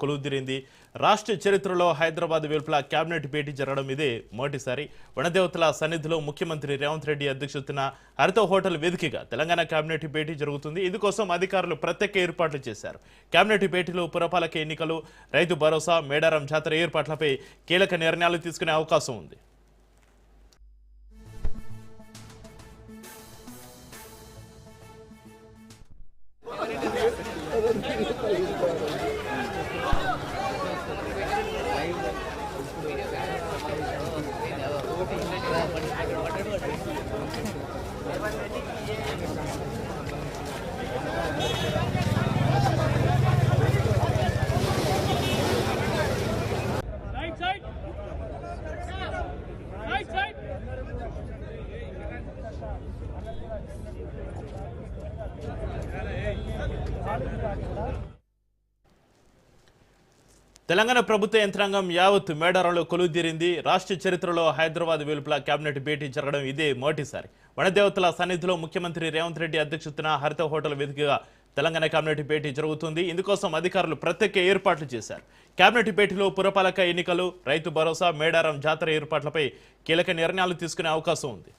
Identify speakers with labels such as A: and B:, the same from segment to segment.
A: కొలువుదీరింది. రాష్ట్ర చరిత్రలో హైదరాబాద్ వెలుపల కేబినెట్ భేటీ జరగడం ఇదే మొదటిసారి. వనదేవతల సన్నిధిలో ముఖ్యమంత్రి రేవంత్ రెడ్డి అధ్యక్షతన హరిత హోటల్ వేదికగా తెలంగాణ కేబినెట్ భేటీ జరుగుతుంది. ఇందుకోసం అధికారులు ప్రత్యేక ఏర్పాట్లు చేశారు. కేబినెట్ భేటీలో పురపాలక ఎన్నికలు, రైతు భరోసా, మేడారం జాతర ఏర్పాట్లపై కీలక నిర్ణయాలు తీసుకునే అవకాశం ఉంది. తెలంగాణ ప్రభుత్వ యంత్రాంగం యావత్ మేడారంలో కొలువుదీరింది. రాష్ట్ర చరిత్రలో హైదరాబాద్ వెలుపల కేబినెట్ భేటీ జరగడం ఇదే మొదటిసారి. వనదేవతల సన్నిధిలో ముఖ్యమంత్రి రేవంత్ రెడ్డి అధ్యక్షతన హరిత హోటల్ వేదికగా తెలంగాణ కేబినెట్ భేటీ జరుగుతుంది. ఇందుకోసం అధికారులు ప్రత్యేక ఏర్పాట్లు చేశారు. కేబినెట్ భేటీలో పురపాలక ఎన్నికలు, రైతు భరోసా, మేడారం జాతర ఏర్పాట్లపై కీలక నిర్ణయాలు తీసుకునే అవకాశం ఉంది.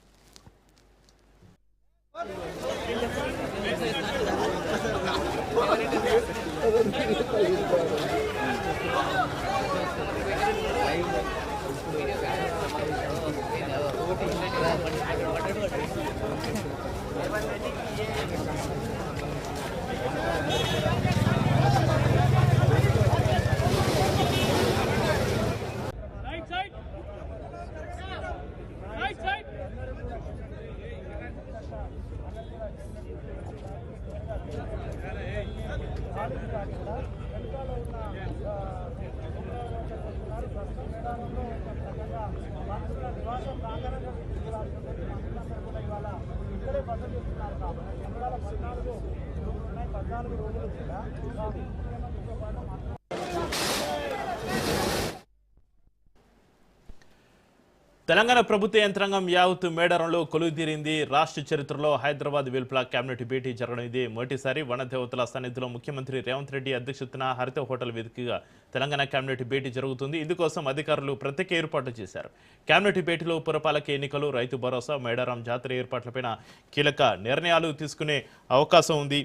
A: తెలంగాణ ప్రభుత్వ యంత్రాంగం యావత్ మేడారంలో కొలువుదీరింది. రాష్ట్ర చరిత్రలో హైదరాబాద్ వెలుపల కేబినెట్ భేటీ జరగడం ఇదే మొదటిసారి. వనదేవతల సన్నిధిలో ముఖ్యమంత్రి రేవంత్ రెడ్డి అధ్యక్షతన హరిత హోటల్ వేదికగా తెలంగాణ కేబినెట్ భేటీ జరుగుతుంది. ఇందుకోసం అధికారులు ప్రత్యేక ఏర్పాట్లు చేశారు. కేబినెట్ భేటీలో పురపాలక ఎన్నికలు, రైతు భరోసా, మేడారం జాతర ఏర్పాట్లపైన కీలక నిర్ణయాలు తీసుకునే అవకాశం ఉంది.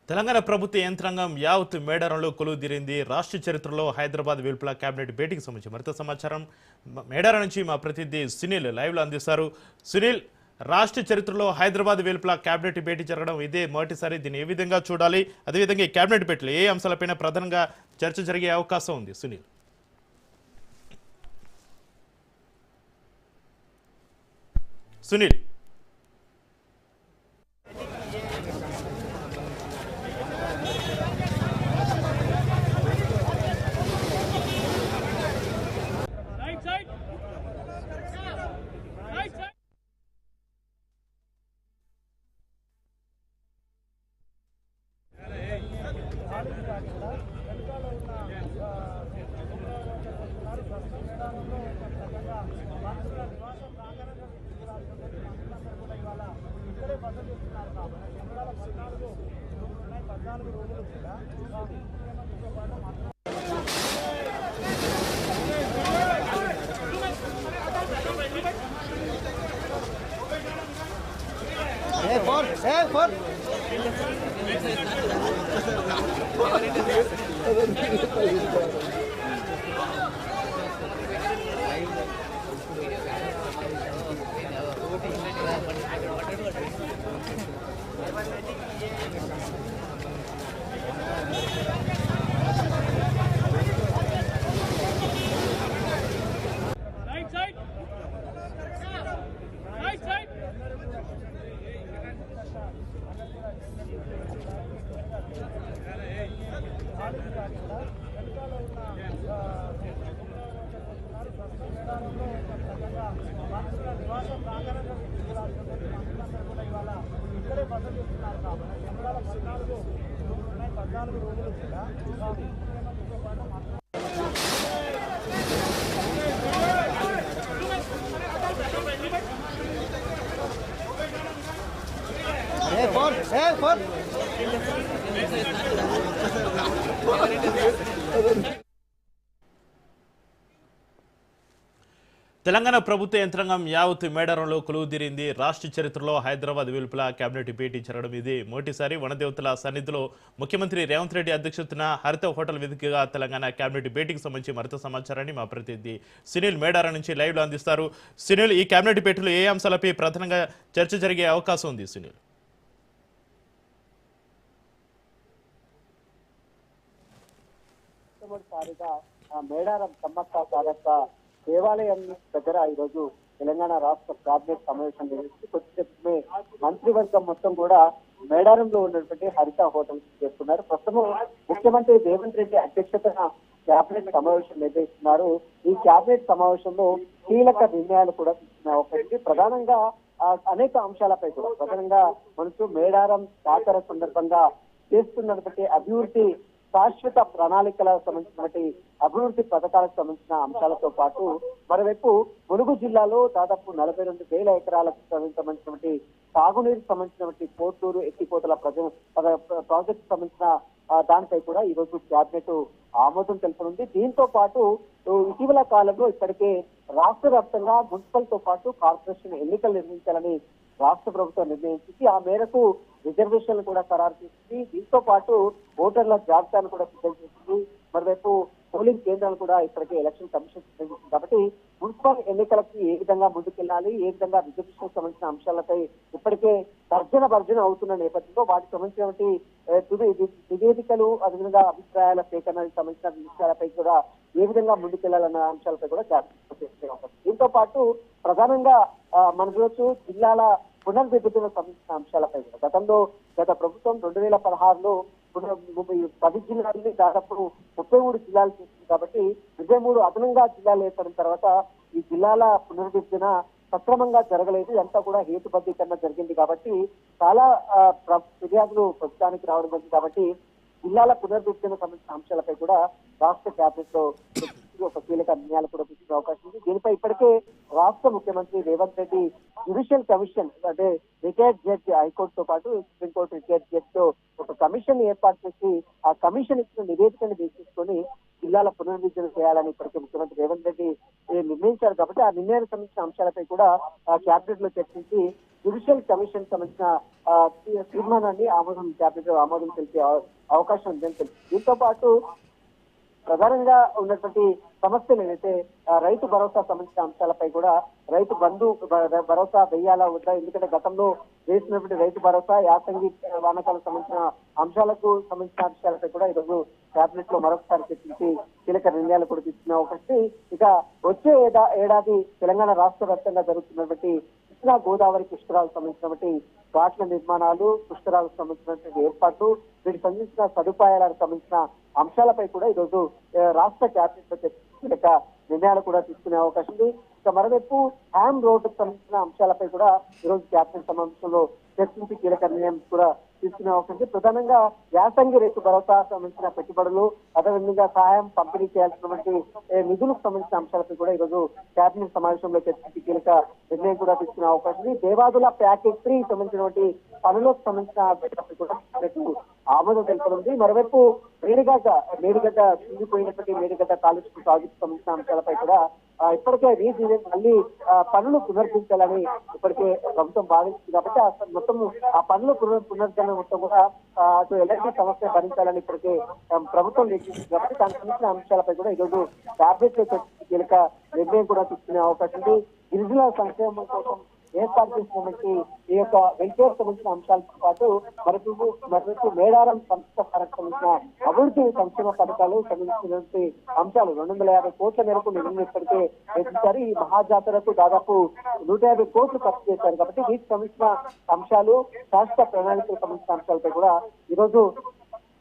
A: తెలంగాణ ప్రభుత్వ యంత్రాంగం యావత్ మేడారంలో కొలువుదీరింది. రాష్ట్ర చరిత్రలో హైదరాబాద్ వెలుపల కేబినెట్ భేటీకి సంబంధించి మరింత సమాచారం మేడారం నుంచి మా ప్రతినిధి సునీల్ లైవ్లో అందిస్తారు. సునీల్, రాష్ట్ర చరిత్రలో హైదరాబాద్ వెలుపల కేబినెట్ భేటీ జరగడం ఇదే మొదటిసారి. దీన్ని ఏ విధంగా చూడాలి? అదేవిధంగా ఈ కేబినెట్ భేటీలో ఏ అంశాలపైన ప్రధానంగా చర్చ జరిగే అవకాశం ఉంది? సునీల్. సునీల్ తెలంగాణ ప్రభుత్వ యంత్రాంగం యావత్ మేడారంలో కొలువుదీరింది. రాష్ట్ర చరిత్రలో హైదరాబాద్ వెలుపల కేబినెట్ భేటీ జరగడం ఇది మొదటిసారి. వనదేవతల సన్నిధిలో ముఖ్యమంత్రి రేవంత్ రెడ్డి అధ్యక్షతన హరిత హోటల్ వేదికగా తెలంగాణ కేబినెట్ భేటీకి సంబంధించి మరింత సమాచారాన్ని మా ప్రతినిధి సునీల్ మేడారం నుంచి లైవ్ లో అందిస్తారు. సునీల్, ఈ కేబినెట్ భేటీలో ఏ అంశాలపై ప్రధానంగా చర్చ జరిగే అవకాశం ఉంది? సునీల్,
B: మేడారం సమ్మక్క సారక్క దేవాలయం దగ్గర ఈరోజు తెలంగాణ రాష్ట్ర కేబినెట్ సమావేశం నిర్వహించి కొద్దిసేపమే మంత్రివర్గం మొత్తం కూడా మేడారంలో ఉన్నటువంటి హరిత హోటల్ చేస్తున్నారు. ప్రస్తుతం ముఖ్యమంత్రి రేవంత్ రెడ్డి అధ్యక్షతన కేబినెట్ సమావేశం నిర్వహిస్తున్నారు. ఈ కేబినెట్ సమావేశంలో కీలక నిర్ణయాలు కూడా తీసుకునే అవకాశం. ప్రధానంగా అనేక అంశాలపై కూడా ప్రధానంగా మనసు మేడారం జాతర సందర్భంగా చేస్తున్నటువంటి అభివృద్ధి, శాశ్వత ప్రణాళికలకు సంబంధించినటువంటి అభివృద్ధి పథకాలకు సంబంధించిన అంశాలతో పాటు మరోవైపు ములుగు జిల్లాలో దాదాపు 42,000 ఎకరాలకు సంబంధించినటువంటి సాగునీరుకు సంబంధించినటువంటి కోటూరు ఎత్తిపోతల ప్రాజెక్టు సంబంధించిన దానిపై కూడా ఈ రోజు కేబినెట్ ఆమోదం తెలుపనుంది. దీంతో పాటు ఇటీవల కాలంలో ఇప్పటికే రాష్ట్ర వ్యాప్తంగా మున్సిపల్ తో పాటు కార్పొరేషన్ ఎన్నికలు నిర్వహించాలని రాష్ట్ర ప్రభుత్వం నిర్ణయించింది. ఆ మేరకు రిజర్వేషన్లు కూడా ఖరారు చేసింది. దీంతో పాటు ఓటర్ల జాబితాను కూడా సిద్ధం చేసింది. మరోవైపు పోలింగ్ కేంద్రాలు కూడా ఇప్పటికే ఎలక్షన్ కమిషన్ నిర్వహించింది. కాబట్టి మున్సిపల్ ఎన్నికలకి ఏ విధంగా ముందుకెళ్లాలి, ఏ విధంగా రిజర్వేషన్ సంబంధించిన అంశాలపై ఇప్పటికే భర్జన అవుతున్న నేపథ్యంలో వాటికి సంబంధించినటువంటి నివేదికలు, అదేవిధంగా అభిప్రాయాల సేకరణకు సంబంధించిన విషయాలపై కూడా ఏ విధంగా ముందుకెళ్లాలన్న అంశాలపై కూడా దీంతో పాటు ప్రధానంగా మన చూడొచ్చు జిల్లాల పునర్విభజన సంబంధించిన అంశాలపై కూడా గత ప్రభుత్వం 2016లో 10 జిల్లాలని దాదాపు 33 జిల్లాలు చేసింది. కాబట్టి 23 అదనంగా జిల్లాలు ఏర్పడిన తర్వాత ఈ జిల్లాల పునర్విభజన సక్రమంగా జరగలేదు. అంతా కూడా హేతుబద్ధీకరణ జరిగింది. కాబట్టి చాలా ఫిర్యాదులు ప్రభుత్వానికి రావడం జరిగింది. కాబట్టి జిల్లాల పునర్విభజన సంబంధించిన అంశాలపై కూడా రాష్ట్ర క్యాబినెట్ లో ఒక కీలక నిర్ణయాలు కూడా తీసుకునే అవకాశం ఉంది. దీనిపై ఇప్పటికే రాష్ట్ర ముఖ్యమంత్రి రేవంత్ రెడ్డి జ్యుడిషియల్ కమిషన్, అంటే రిటైర్డ్ జడ్జి, హైకోర్టుతో పాటు సుప్రీంకోర్టు రిటైర్డ్ జడ్జి తో ఒక కమిషన్ ఏర్పాటు చేసి ఆ కమిషన్ ఇచ్చిన నివేదికను తీసుకొని జిల్లాల పునర్విభజన చేయాలని ఇప్పటికే ముఖ్యమంత్రి రేవంత్ రెడ్డి నిర్ణయించారు. కాబట్టి ఆ నిర్ణయానికి సంబంధించిన అంశాలపై కూడా క్యాబినెట్ లో చర్చించి జ్యుడిషియల్ కమిషన్ సంబంధించిన తీర్మానాన్ని క్యాబినెట్ ఆమోదం తెలిపే అవకాశం ఉందని తెలిసింది. దీంతో పాటు ప్రధానంగా ఉన్నటువంటి సమస్యలు ఏదైతే రైతు భరోసా సంబంధించిన అంశాలపై కూడా రైతు బంధు భరోసా వెయ్యాలా వద్దా, ఎందుకంటే గతంలో వేసినటువంటి రైతు భరోసా యాసంగి వానకాలకు సంబంధించిన అంశాలకు సంబంధించిన అంశాలపై కూడా ఈరోజు కేబినెట్ లో మరొకసారి చర్చించి కీలక నిర్ణయాలు కూడా తీసుకునే అవకాశం. ఇక వచ్చే ఏడాది తెలంగాణ రాష్ట్ర వ్యాప్తంగా జరుగుతున్నటువంటి కృష్ణా గోదావరి పుష్కరాలకు సంబంధించినటువంటి ఘాట్ల నిర్మాణాలు, పుష్కరాలకు సంబంధించినటువంటి ఏర్పాట్లు, వీటికి సంబంధించిన సదుపాయాలకు సంబంధించిన అంశాలపై కూడా ఈరోజు రాష్ట్ర క్యాబినెట్ లో కీలక నిర్ణయాలు కూడా తీసుకునే అవకాశం ఉంది. ఇక మరోవైపు హ్యామ్ రోడ్డుకు సంబంధించిన అంశాలపై కూడా ఈరోజు క్యాబినెట్ సమావేశంలో చర్చించి కీలక నిర్ణయం కూడా తీసుకునే అవకాశం ప్రధానంగా యాసంగి రైతు భరోసా సంబంధించిన పెట్టుబడులు అదేవిధంగా సహాయం పంపిణీ చేయాల్సినటువంటి నిధులకు సంబంధించిన అంశాలపై కూడా ఈరోజు కేబినెట్ సమావేశంలో చర్చించి కీలక నిర్ణయం కూడా తీసుకునే అవకాశం ఉంది. దేవాదుల ప్యాకేజ్ 3 సంబంధించినటువంటి పనులకు సంబంధించిన అంశాలపై కూడా ఆమోదం తెలుపనుంది. మరోవైపు మేడిగడ్డ చిందిపోయినటువంటి మేడిగడ్డ కాలుష్య ప్రాజెక్టు సంబంధించిన అంశాలపై కూడా ఇప్పటికే మళ్ళీ పనులు పునరుద్ధరించాలని ఇప్పటికే ప్రభుత్వం భావిస్తుంది కాబట్టి మొత్తం ఆ పనులు పునరుద్ధరణ మొత్తం కూడా అటు ఎలాంటి సమస్య భరించాలని ఇప్పటికే ప్రభుత్వం నిర్ణయించింది కాబట్టి దానికి సంబంధించిన అంశాలపై కూడా ఈరోజు క్యాబినెట్ లో కీలక నిర్ణయం కూడా తీసుకునే అవకాశం ఉంది. గిరిజనుల సంక్షేమం కోసం ఏర్పాటు చేసినటువంటి ఈ యొక్క వెల్ఫేర్ సంబంధించిన అంశాలతో పాటు మరొక మేడారం సంస్థ సంబంధించిన అభివృద్ధి సంక్షేమ పథకాలు సంబంధించినటువంటి అంశాలు 250 కోట్ల మేరకు నిధులు ఇప్పటికే వెచ్చించారు. ఈ మహాజాతరకు దాదాపు 150 కోట్లు ఖర్చు చేశారు కాబట్టి వీటికి సంబంధించిన అంశాలు శాశ్వత ప్రణాళికలకు సంబంధించిన అంశాలపై కూడా ఈరోజు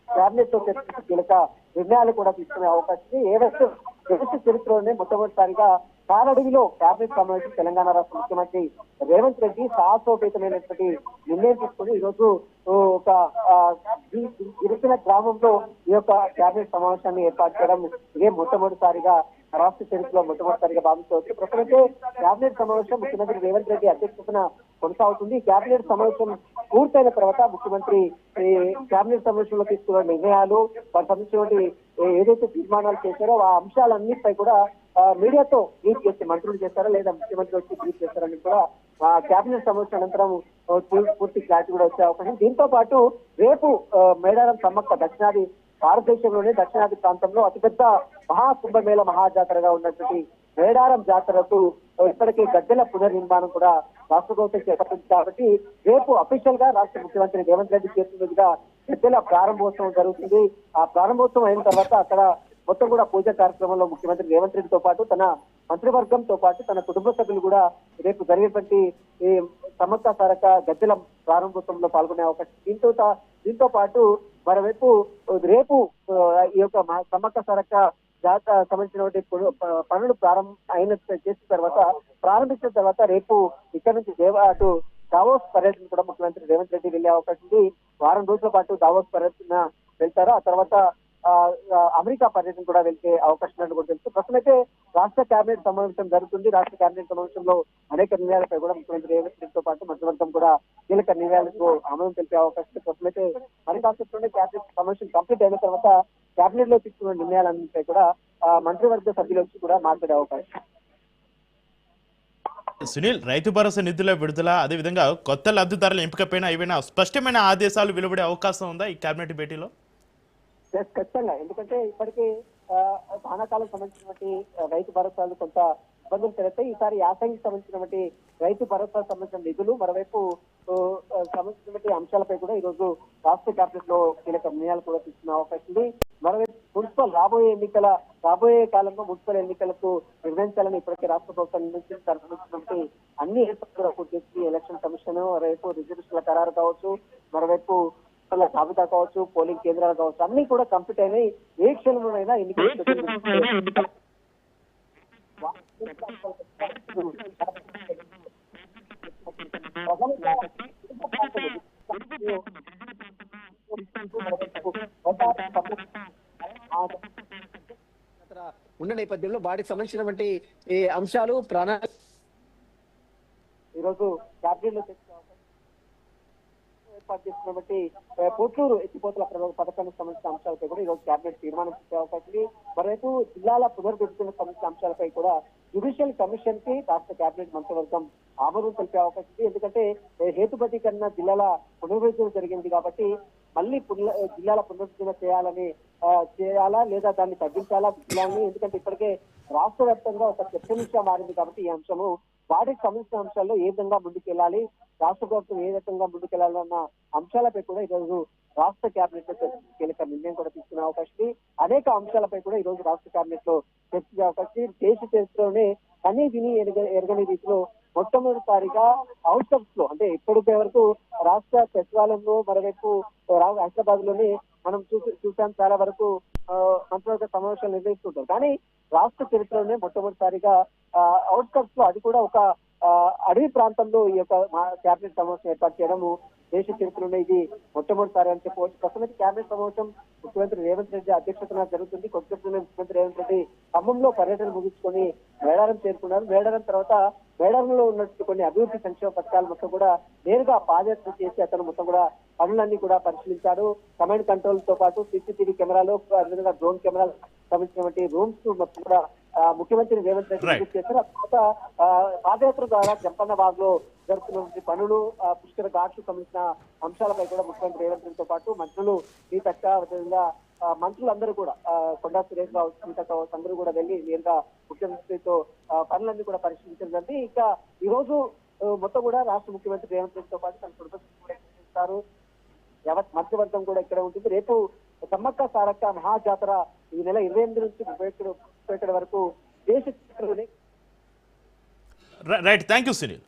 B: క్యాబినెట్ లో చర్చించి కీలక నిర్ణయాలు కూడా తీసుకునే అవకాశం ఉంది. ఏవైతే దేశ చరిత్రలోనే మొట్టమొదటిసారిగా కారడవిలో క్యాబినెట్ సమావేశం తెలంగాణ రాష్ట్ర ముఖ్యమంత్రి రేవంత్ రెడ్డి సాహసోపేతమైనటువంటి నిర్ణయం తీసుకుని ఈరోజు ఒక గిరిజన గ్రామంలో ఈ యొక్క క్యాబినెట్ సమావేశాన్ని ఏర్పాటు చేయడం ఇదే మొట్టమొదటిసారిగా రాష్ట్ర చరిత్రలో మొట్టమొదటిసారిగా భావించవచ్చు. ప్రస్తుతమైతే క్యాబినెట్ సమావేశం ముఖ్యమంత్రి రేవంత్ రెడ్డి అధ్యక్షతన కొనసాగుతుంది. క్యాబినెట్ సమావేశం పూర్తయిన తర్వాత ముఖ్యమంత్రి క్యాబినెట్ సమావేశంలో తీసుకున్న నిర్ణయాలు వాటి సంబంధించినటువంటి ఏదైతే తీర్మానాలు చేశారో ఆ అంశాలన్నిటిపై కూడా మీడియాతో బ్రీఫ్ చేస్తే మంత్రులు చేస్తారా లేదా ముఖ్యమంత్రి వచ్చి బ్రీఫ్ చేస్తారని కూడా క్యాబినెట్ సమావేశం అనంతరం పూర్తి క్లారిటీ కూడా వచ్చే అవకాశం. దీంతో పాటు రేపు మేడారం సమ్మక్క భారతదేశంలోనే దక్షిణాది ప్రాంతంలో అతిపెద్ద మహాకుంభమేళ మహాజాతరగా ఉన్నటువంటి మేడారం జాతరకు ఇప్పటికే గద్దెల పునర్నిర్మాణం కూడా రాష్ట్ర ప్రభుత్వం చేపట్టింది కాబట్టి రేపు అఫీషియల్ గా రాష్ట్ర ముఖ్యమంత్రి రేవంత్ రెడ్డి చేతుల మీదుగా గద్దెల ప్రారంభోత్సవం జరుగుతుంది. ఆ ప్రారంభోత్సవం అయిన తర్వాత అక్కడ మొత్తం కూడా పూజా కార్యక్రమంలో ముఖ్యమంత్రి రేవంత్ రెడ్డితో పాటు తన మంత్రివర్గంతో పాటు తన కుటుంబ సభ్యులు కూడా రేపు జరిగేటువంటి ఈ సమ్మక్క సారక్క గద్దెల ప్రారంభోత్సవంలో పాల్గొనే అవకాశం. దీంతో పాటు మరోవైపు రేపు ఈ యొక్క సమ్మక్క సారక్క జాతర సంబంధించినటువంటి పనులు ప్రారంభించిన తర్వాత రేపు ఇక్కడ నుంచి అటు దావోస్ పర్యటన కూడా ముఖ్యమంత్రి రేవంత్ రెడ్డి వెళ్లే అవకాశం ఉంది. వారం రోజుల పాటు దావోస్ పర్యటన వెళ్తారు. ఆ తర్వాత అమెరికా పర్యటన కూడా వెళ్తే అవకాశం ఉన్నట్టు కూడా తెలుసు. ప్రస్తుతం అయితే రాష్ట్ర కేబినెట్ సమావేశం జరుగుతుంది. రాష్ట్ర కేబినెట్ సమావేశంలో అనేక నిర్ణయాలపై కూడా ముఖ్యమంత్రి రేవంత్ రెడ్డితో పాటు మంత్రివర్గం కూడా కీలక నిర్ణయాలకు ఆమోదం తెలిపే అవకాశం. ప్రస్తుతం అయితే మరి కాసేపులోనే కేబినెట్ సమావేశం కంప్లీట్ అయిన తర్వాత కేబినెట్ లో తీసుకున్న నిర్ణయాలన్నింటిపై కూడా మంత్రివర్గ సభ్యులకు కూడా మాట్లాడే అవకాశం.
A: సునీల్, రైతు భరోసా నిధుల విడుదల అదేవిధంగా కొత్త లబ్ధిదారుల ఎంపికపైన ఏవైనా స్పష్టమైన ఆదేశాలు వెలువడే అవకాశం ఉందా ఈ కేబినెట్ భేటీలో?
B: ఖచ్చితంగా, ఎందుకంటే ఇప్పటికే వానాకాలం సంబంధించినటువంటి రైతు భరోసాలు కొంత ఇబ్బందులు తెలిస్తే ఈసారి యాసంగికి సంబంధించినటువంటి రైతు భరోసా సంబంధించిన నిధులు మరోవైపు సంబంధించినటువంటి అంశాలపై కూడా ఈ రోజు రాష్ట్ర కేబినెట్ లో కీలక నిర్ణయాలు కూడా తీసుకునే అవకాశం ఉంది. మరోవైపు రాబోయే కాలంలో మున్సిపల్ ఎన్నికలకు నిర్వహించాలని ఇప్పటికే రాష్ట్ర ప్రభుత్వం నిర్ణయించినటువంటి అన్ని ఏర్పాట్లు పూర్తి చేసి ఎలక్షన్ కమిషన్ రేపు రిజర్వేషన్ల ఖరారు కావచ్చు, మరోవైపు జాబితా కావచ్చు, పోలింగ్ కేంద్రాలు కావచ్చు, అన్ని కూడా కంప్లీట్ అయినాయి. ఏ క్షణంలోనైనా ఎన్నికలు ఉన్న నేపథ్యంలో వాటికి సంబంధించినటువంటి ఈ అంశాలు ఈరోజు క్యాబినెట్ లో ఏర్పాటు చేసినటువంటి పోట్లూరు ఎత్తిపోతల పథకానికి సంబంధించిన అంశాలపై కూడా ఈరోజు క్యాబినెట్ తీర్మానం చేసే అవకాశం. మరోవైపు జిల్లాల పునర్విభజనకు సంబంధించిన అంశాలపై కూడా జ్యుడిషియల్ కమిషన్ కి రాష్ట్ర క్యాబినెట్ మంత్రివర్గం ఆమోదం తెలిపే అవకాశం ఉంది. ఎందుకంటే హేతుబద్ధీకరణ జిల్లాల పునర్విభజన జరిగింది కాబట్టి మళ్ళీ జిల్లాల పునర్విభజన చేయాలా లేదా దాన్ని తగ్గించాలా జిల్లాని, ఎందుకంటే ఇప్పటికే రాష్ట్ర వ్యాప్తంగా ఒక చర్చనీయంగా మారింది కాబట్టి ఈ అంశము వాటికి సంబంధించిన అంశాల్లో ఏ విధంగా ముందుకెళ్లాలి, రాష్ట్ర ప్రభుత్వం ఏ విధంగా ముందుకెళ్లాలన్న అంశాలపై కూడా ఈరోజు రాష్ట్ర కేబినెట్ లో కీలక నిర్ణయం కూడా తీసుకునే అవకాశం. అనేక అంశాలపై కూడా ఈ రోజు రాష్ట్ర కేబినెట్ లో చర్చించే అవకాశం. దేశ చరిత్రలోనే కనీ విని ఎరగని రీతిలో మొట్టమొదటిసారిగా అవుట్కమ్స్ లో అంటే ఇప్పటికే వరకు రాష్ట్ర సచివాలయంలో మరోవైపు హైదరాబాద్ లోనే మనం చూసాం చాలా వరకు మంత్రివర్గ సమావేశాలు నిర్వహిస్తుంటారు. కానీ రాష్ట్ర చరిత్రలోనే మొట్టమొదటిసారిగా అవుట్కమ్స్ లో అది కూడా ఒక అడవి ప్రాంతంలో ఈ యొక్క కేబినెట్ సమావేశం ఏర్పాటు చేయడము దేశ చరిత్రలో ఇది మొట్టమొదటిసారి అని చెప్పవచ్చు. ప్రస్తుతానికి కేబినెట్ సమావేశం ముఖ్యమంత్రి రేవంత్ రెడ్డి అధ్యక్షతన జరుగుతుంది. కొద్దిసేపట్లోనే ముఖ్యమంత్రి రేవంత్ రెడ్డి ఖమ్మంలో పర్యటన ముగించుకొని మేడారం చేరుకున్నారు. మేడారం తర్వాత మేడారంలో ఉన్నట్టు కొన్ని అభివృద్ధి సంక్షేమ పథకాలు మొత్తం కూడా నేరుగా పాదయాత్ర చేసి అతను మొత్తం కూడా పనులన్నీ కూడా పరిశీలించారు. కమాండ్ కంట్రోల్ తో పాటు సీసీటీవీ కెమెరాలు, అదేవిధంగా డ్రోన్ కెమెరాలు సంబంధించినటువంటి రూమ్స్ మొత్తం కూడా ముఖ్యమంత్రి రేవంత్ రెడ్డి విజిట్ చేశారు. ఆ తర్వాత పాదయాత్ర ద్వారా జంపన్నబాగ్ లో జరుగుతున్నటువంటి పనులు, పుష్కర ఘాట్లకు సంబంధించిన అంశాలపై కూడా ముఖ్యమంత్రి రేవంత్ రెడ్డితో పాటు మంత్రులు సీతక్క, అదేవిధంగా మంత్రులందరూ కూడా కొండా సురేష్ బాబు, సీతక్క అందరూ కూడా వెళ్లి నేరుగా ముఖ్యమంత్రితో పనులన్నీ కూడా పరిశీలించారు. ఇంకా ఈ రోజు మొత్తం కూడా రాష్ట్ర ముఖ్యమంత్రి రేవంత్ రెడ్డితో పాటు తన కుటుంబ కూడా ఎక్కిస్తారు. యావత్ మంత్రివర్గం కూడా ఇక్కడ ఉంటుంది. రేపు సమ్మక్క సారక్క మహాజాతర ఈ నెల 28 నుంచి 31 వరకు దేశ చరిత్రలోనే
A: రైట్, థ్యాంక్ యూ సునీల్.